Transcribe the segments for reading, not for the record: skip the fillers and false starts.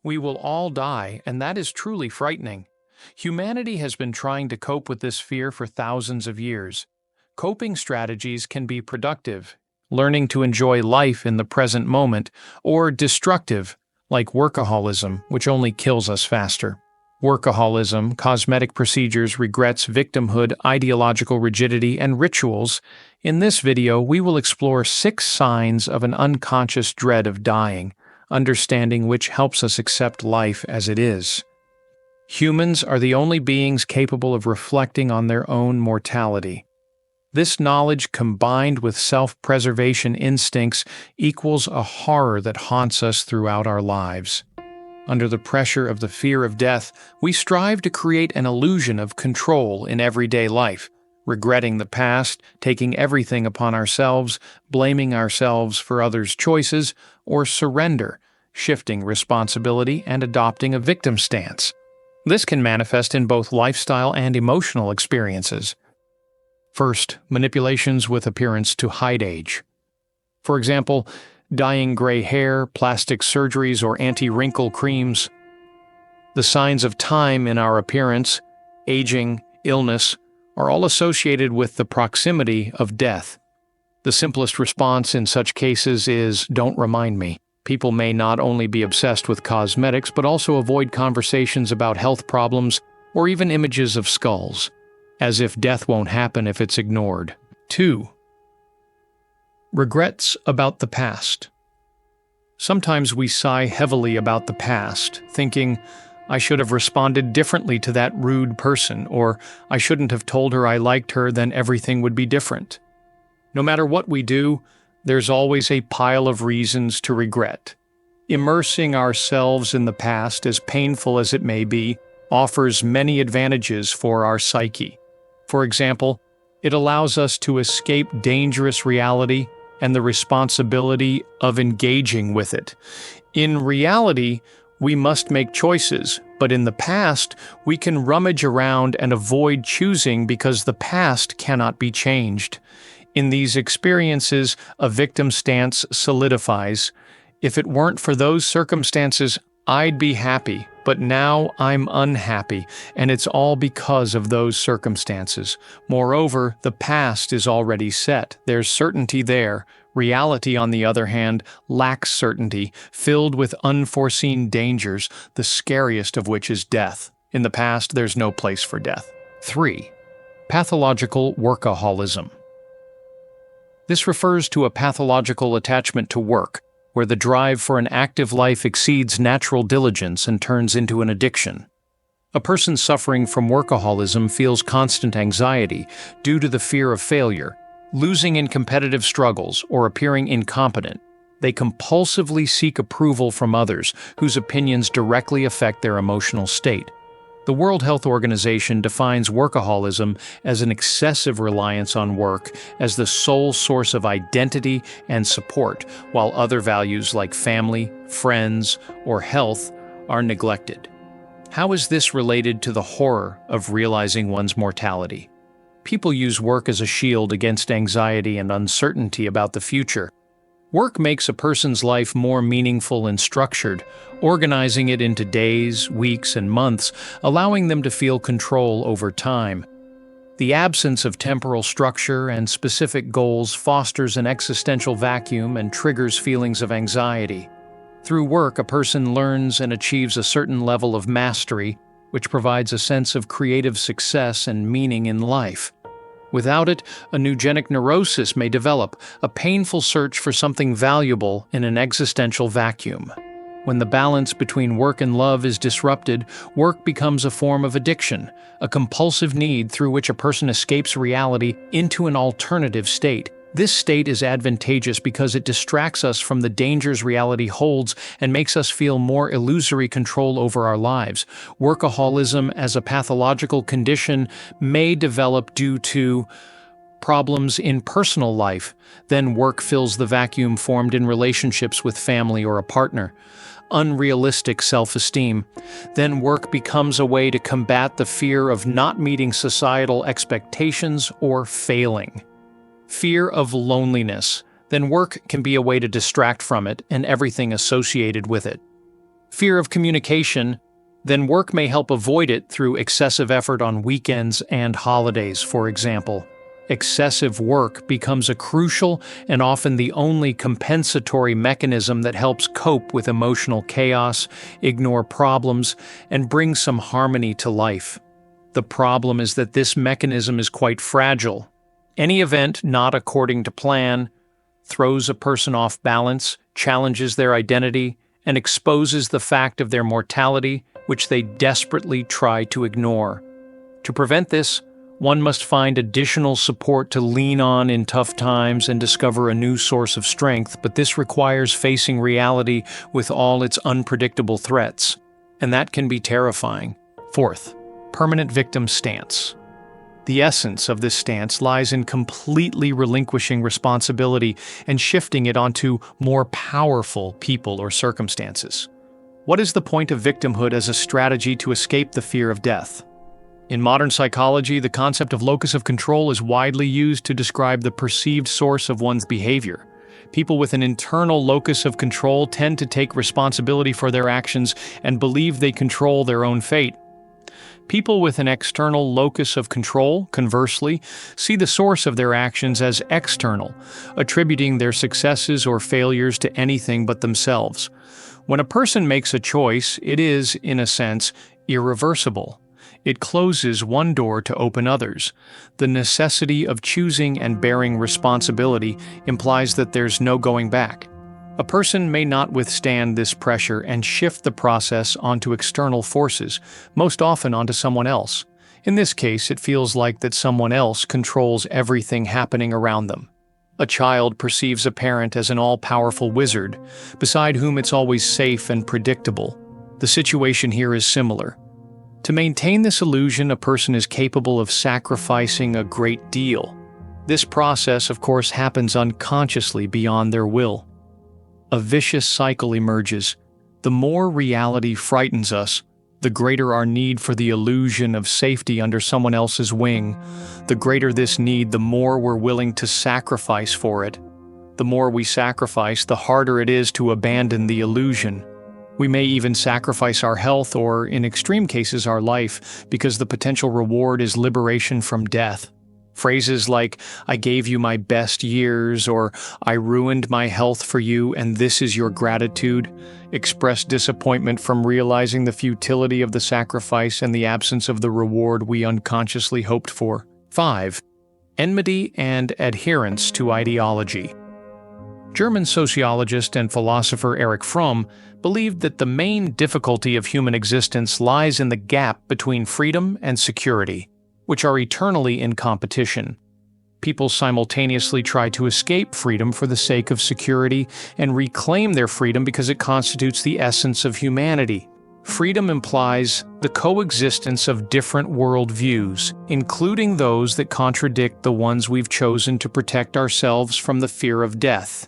We will all die, and that is truly frightening. Humanity has been trying to cope with this fear for thousands of years. Coping strategies can be productive, learning to enjoy life in the present moment, or destructive, like workaholism, which only kills us faster. Workaholism, cosmetic procedures, regrets, victimhood, ideological rigidity, and rituals. In this video, we will explore 6 signs of an unconscious dread of dying, understanding which helps us accept life as it is. Humans are the only beings capable of reflecting on their own mortality. This knowledge, combined with self-preservation instincts, equals a horror that haunts us throughout our lives. Under the pressure of the fear of death, we strive to create an illusion of control in everyday life, regretting the past, taking everything upon ourselves, blaming ourselves for others' choices, or surrender, shifting responsibility and adopting a victim stance. This can manifest in both lifestyle and emotional experiences. First, manipulations with appearance to hide age. For example, dyeing gray hair, plastic surgeries, or anti-wrinkle creams. The signs of time in our appearance, aging, illness, are all associated with the proximity of death. The simplest response in such cases is, "Don't remind me." People may not only be obsessed with cosmetics, but also avoid conversations about health problems or even images of skulls, as if death won't happen if it's ignored. 2. Regrets about the past. Sometimes we sigh heavily about the past, thinking, "I should have responded differently to that rude person," or "I shouldn't have told her I liked her, then everything would be different." No matter what we do, there's always a pile of reasons to regret. Immersing ourselves in the past, as painful as it may be, offers many advantages for our psyche. For example, it allows us to escape dangerous reality and the responsibility of engaging with it. In reality, we must make choices, but in the past, we can rummage around and avoid choosing because the past cannot be changed. In these experiences, a victim stance solidifies. "If it weren't for those circumstances, I'd be happy, but now I'm unhappy, and it's all because of those circumstances." Moreover, the past is already set. There's certainty there. Reality, on the other hand, lacks certainty, filled with unforeseen dangers, the scariest of which is death. In the past, there's no place for death. 3. Pathological workaholism. This refers to a pathological attachment to work, where the drive for an active life exceeds natural diligence and turns into an addiction. A person suffering from workaholism feels constant anxiety due to the fear of failure, losing in competitive struggles, or appearing incompetent. They compulsively seek approval from others, whose opinions directly affect their emotional state. The World Health Organization defines workaholism as an excessive reliance on work as the sole source of identity and support, while other values like family, friends, or health are neglected. How is this related to the horror of realizing one's mortality? People use work as a shield against anxiety and uncertainty about the future. Work makes a person's life more meaningful and structured, organizing it into days, weeks, and months, allowing them to feel control over time. The absence of temporal structure and specific goals fosters an existential vacuum and triggers feelings of anxiety. Through work, a person learns and achieves a certain level of mastery, which provides a sense of creative success and meaning in life. Without it, a neurogenic neurosis may develop, a painful search for something valuable in an existential vacuum. When the balance between work and love is disrupted, work becomes a form of addiction, a compulsive need through which a person escapes reality into an alternative state. This state is advantageous because it distracts us from the dangers reality holds and makes us feel more illusory control over our lives. Workaholism as a pathological condition may develop due to problems in personal life. Then work fills the vacuum formed in relationships with family or a partner. Unrealistic self-esteem. Then work becomes a way to combat the fear of not meeting societal expectations or failing. Fear of loneliness. Then work can be a way to distract from it and everything associated with it. fear of communication, then work may help avoid it through excessive effort on weekends and holidays, for example. Excessive work becomes a crucial and often the only compensatory mechanism that helps cope with emotional chaos, ignore problems, and bring some harmony to life. The problem is that this mechanism is quite fragile. Any event not according to plan throws a person off balance, challenges their identity, and exposes the fact of their mortality, which they desperately try to ignore. To prevent this, one must find additional support to lean on in tough times and discover a new source of strength, but this requires facing reality with all its unpredictable threats, and that can be terrifying. Fourth, permanent victim stance. The essence of this stance lies in completely relinquishing responsibility and shifting it onto more powerful people or circumstances. What is the point of victimhood as a strategy to escape the fear of death? In modern psychology, the concept of locus of control is widely used to describe the perceived source of one's behavior. People with an internal locus of control tend to take responsibility for their actions and believe they control their own fate. People with an external locus of control, conversely, see the source of their actions as external, attributing their successes or failures to anything but themselves. When a person makes a choice, it is, in a sense, irreversible. It closes one door to open others. The necessity of choosing and bearing responsibility implies that there's no going back. A person may not withstand this pressure and shift the process onto external forces, most often onto someone else. In this case, it feels like that someone else controls everything happening around them. A child perceives a parent as an all-powerful wizard, beside whom it's always safe and predictable. The situation here is similar. To maintain this illusion, a person is capable of sacrificing a great deal. This process, of course, happens unconsciously beyond their will. A vicious cycle emerges. The more reality frightens us, the greater our need for the illusion of safety under someone else's wing. The greater this need, the more we're willing to sacrifice for it. The more we sacrifice, the harder it is to abandon the illusion. We may even sacrifice our health or, in extreme cases, our life, because the potential reward is liberation from death. Phrases like, "I gave you my best years," or "I ruined my health for you and this is your gratitude," express disappointment from realizing the futility of the sacrifice and the absence of the reward we unconsciously hoped for. 5. Enmity and adherence to ideology. German sociologist and philosopher Erich Fromm believed that the main difficulty of human existence lies in the gap between freedom and security, which are eternally in competition. People simultaneously try to escape freedom for the sake of security and reclaim their freedom because it constitutes the essence of humanity. Freedom implies the coexistence of different worldviews, including those that contradict the ones we've chosen to protect ourselves from the fear of death.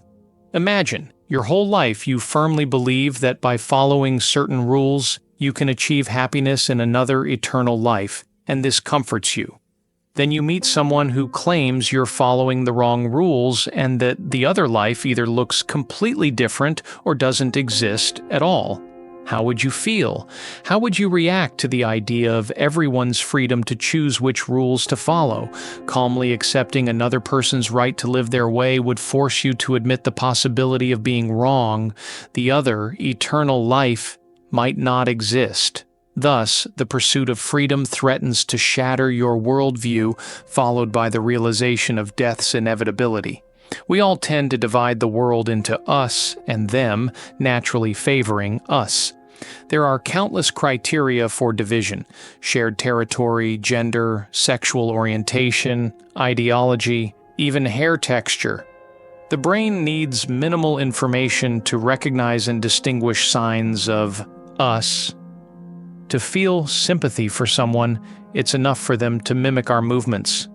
Imagine, your whole life you firmly believe that by following certain rules, you can achieve happiness in another eternal life, and this comforts you. Then you meet someone who claims you're following the wrong rules and that the other life either looks completely different or doesn't exist at all. How would you feel? How would you react to the idea of everyone's freedom to choose which rules to follow? Calmly accepting another person's right to live their way would force you to admit the possibility of being wrong. The other, eternal life, might not exist. Thus, the pursuit of freedom threatens to shatter your worldview, followed by the realization of death's inevitability. We all tend to divide the world into us and them, naturally favoring us. There are countless criteria for division: shared territory, gender, sexual orientation, ideology, even hair texture. The brain needs minimal information to recognize and distinguish signs of us. To feel sympathy for someone, it's enough for them to mimic our movements.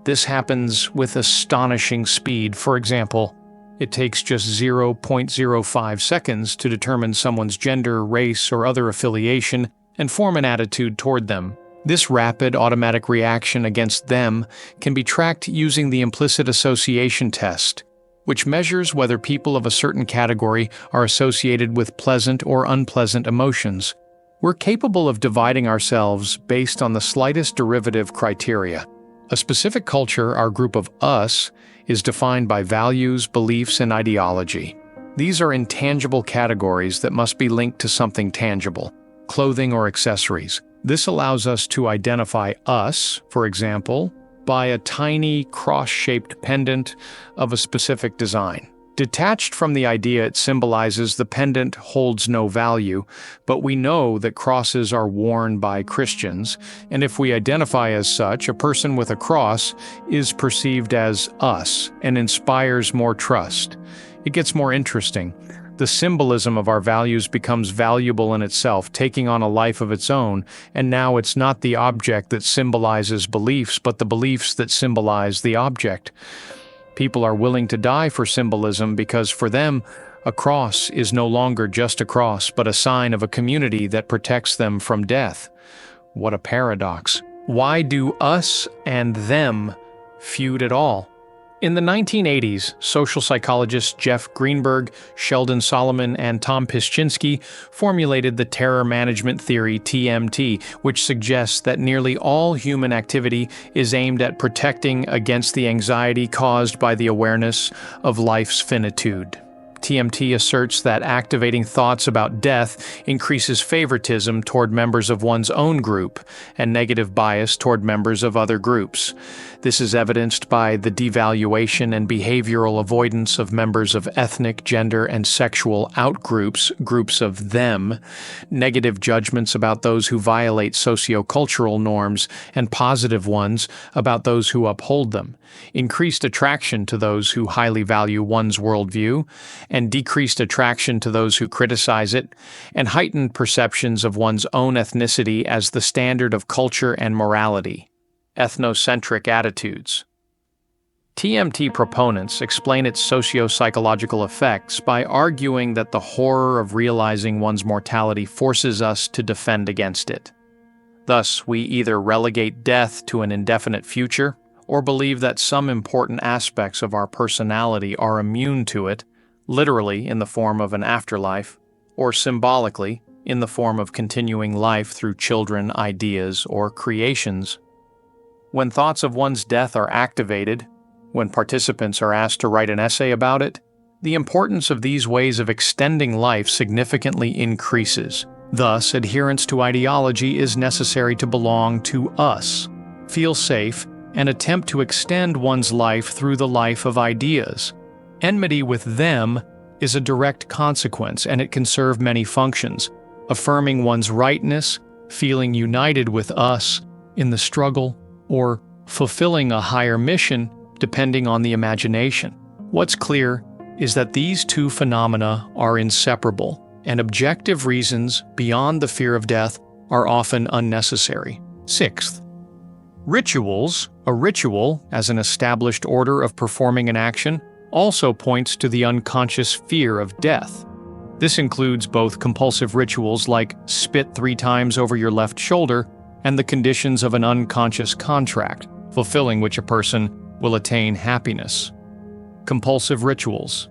This happens with astonishing speed. For example, it takes just 0.05 seconds to determine someone's gender, race, or other affiliation and form an attitude toward them. This rapid automatic reaction against them can be tracked using the implicit association test. which measures whether people of a certain category are associated with pleasant or unpleasant emotions. We're capable of dividing ourselves based on the slightest derivative criteria. A specific culture, our group of us, is defined by values, beliefs, and ideology. These are intangible categories that must be linked to something tangible, clothing or accessories. This allows us to identify us, for example, by a tiny cross-shaped pendant of a specific design. Detached from the idea it symbolizes, the pendant holds no value, but we know that crosses are worn by Christians, and if we identify as such, a person with a cross is perceived as us and inspires more trust. It gets more interesting. The symbolism of our values becomes valuable in itself, taking on a life of its own, and now it's not the object that symbolizes beliefs, but the beliefs that symbolize the object. People are willing to die for symbolism because for them, a cross is no longer just a cross, but a sign of a community that protects them from death. What a paradox. Why do us and them feud at all? In the 1980s, social psychologists Jeff Greenberg, Sheldon Solomon, and Tom Pyszczynski formulated the terror management theory TMT, which suggests that nearly all human activity is aimed at protecting against the anxiety caused by the awareness of life's finitude. TMT asserts that activating thoughts about death increases favoritism toward members of one's own group and negative bias toward members of other groups. This is evidenced by the devaluation and behavioral avoidance of members of ethnic, gender, and sexual outgroups, groups of them, negative judgments about those who violate sociocultural norms, and positive ones about those who uphold them, increased attraction to those who highly value one's worldview, and decreased attraction to those who criticize it, and heightened perceptions of one's own ethnicity as the standard of culture and morality. Ethnocentric attitudes. TMT proponents explain its socio-psychological effects by arguing that the horror of realizing one's mortality forces us to defend against it. Thus, we either relegate death to an indefinite future, or believe that some important aspects of our personality are immune to it, literally in the form of an afterlife, or symbolically in the form of continuing life through children, ideas, or creations. When thoughts of one's death are activated, when participants are asked to write an essay about it, the importance of these ways of extending life significantly increases. Thus, adherence to ideology is necessary to belong to us, feel safe, and attempt to extend one's life through the life of ideas. Enmity with them is a direct consequence, and it can serve many functions, affirming one's rightness, feeling united with us in the struggle, or fulfilling a higher mission, depending on the imagination. What's clear is that these two phenomena are inseparable, and objective reasons beyond the fear of death are often unnecessary. Sixth, rituals. A ritual, as an established order of performing an action, also points to the unconscious fear of death. This includes both compulsive rituals like spit 3 times over your left shoulder and the conditions of an unconscious contract, fulfilling which a person will attain happiness. Compulsive rituals.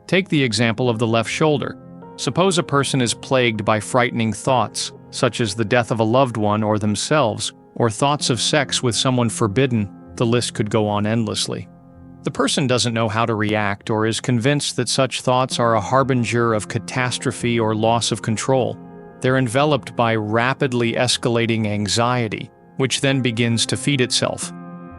Take the example of the left shoulder. Suppose a person is plagued by frightening thoughts, such as the death of a loved one or themselves, or thoughts of sex with someone forbidden. The list could go on endlessly. The person doesn't know how to react or is convinced that such thoughts are a harbinger of catastrophe or loss of control. They're enveloped by rapidly escalating anxiety, which then begins to feed itself.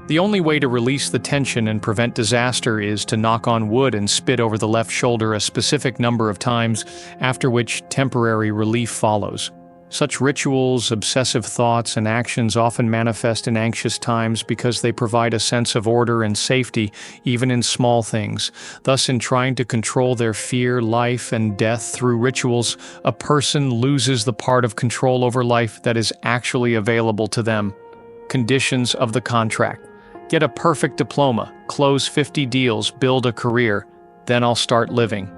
The only way to release the tension and prevent disaster is to knock on wood and spit over the left shoulder a specific number of times, after which temporary relief follows. Such rituals, obsessive thoughts, and actions often manifest in anxious times because they provide a sense of order and safety, even in small things. Thus, in trying to control their fear, life, and death through rituals, a person loses the part of control over life that is actually available to them. Conditions of the contract. Get a perfect diploma, close 50 deals, build a career, then I'll start living.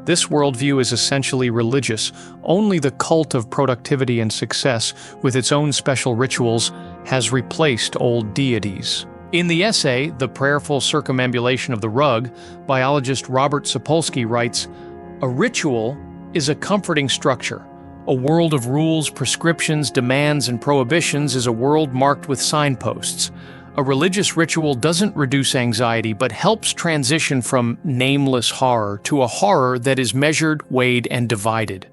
This worldview is essentially religious. Only the cult of productivity and success, with its own special rituals, has replaced old deities. In the essay, The Prayerful Circumambulation of the Rug, biologist Robert Sapolsky writes, "A ritual is a comforting structure. A world of rules, prescriptions, demands, and prohibitions is a world marked with signposts. A religious ritual doesn't reduce anxiety, but helps transition from nameless horror to a horror that is measured, weighed, and divided.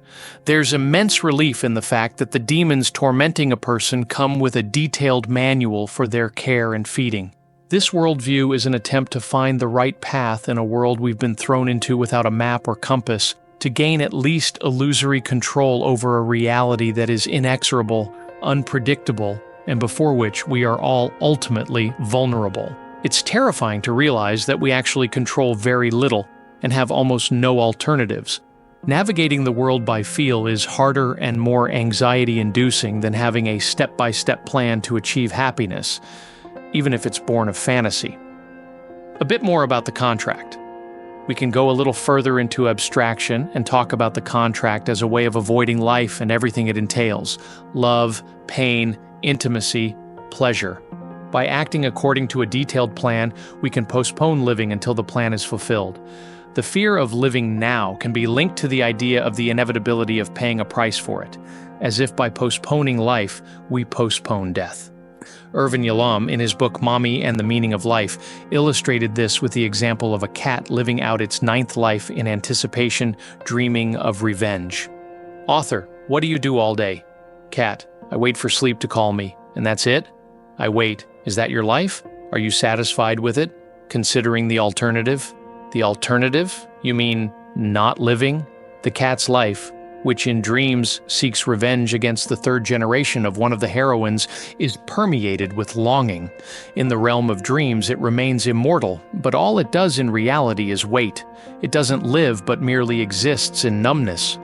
There's immense relief in the fact that the demons tormenting a person come with a detailed manual for their care and feeding. This worldview is an attempt to find the right path in a world we've been thrown into without a map or compass, to gain at least illusory control over a reality that is inexorable, unpredictable, and before which we are all ultimately vulnerable. It's terrifying to realize that we actually control very little and have almost no alternatives. Navigating the world by feel is harder and more anxiety-inducing than having a step-by-step plan to achieve happiness, even if it's born of fantasy." A bit more about the contract. We can go a little further into abstraction and talk about the contract as a way of avoiding life and everything it entails: love, pain, intimacy, pleasure. By acting according to a detailed plan, we can postpone living until the plan is fulfilled. The fear of living now can be linked to the idea of the inevitability of paying a price for it, as if by postponing life, we postpone death. Irvin Yalom, in his book Mommy and the Meaning of Life, illustrated this with the example of a cat living out its 9th life in anticipation, dreaming of revenge. Author: "What do you do all day?" Cat: "I wait for sleep to call me. And that's it?" "I wait. Is that your life? Are you satisfied with it? Considering the alternative?" "The alternative? You mean not living?" The cat's life, which in dreams seeks revenge against the 3rd generation of one of the heroines, is permeated with longing. In the realm of dreams, it remains immortal, but all it does in reality is wait. It doesn't live, but merely exists in numbness.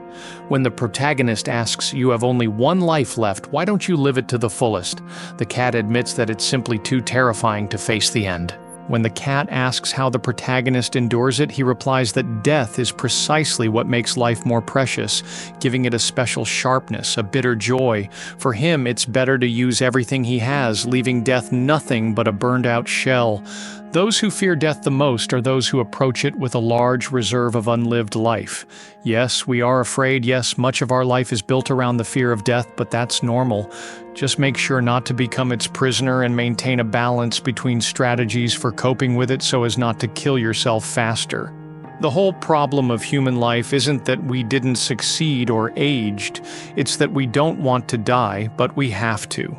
When the protagonist asks, "You have only one life left, why don't you live it to the fullest?" the cat admits that it's simply too terrifying to face the end. When the cat asks how the protagonist endures it, he replies that death is precisely what makes life more precious, giving it a special sharpness, a bitter joy. For him, it's better to use everything he has, leaving death nothing but a burned-out shell. Those who fear death the most are those who approach it with a large reserve of unlived life. Yes, we are afraid. Yes, much of our life is built around the fear of death, but that's normal. Just make sure not to become its prisoner and maintain a balance between strategies for coping with it so as not to kill yourself faster. The whole problem of human life isn't that we didn't succeed or aged. It's that we don't want to die, but we have to.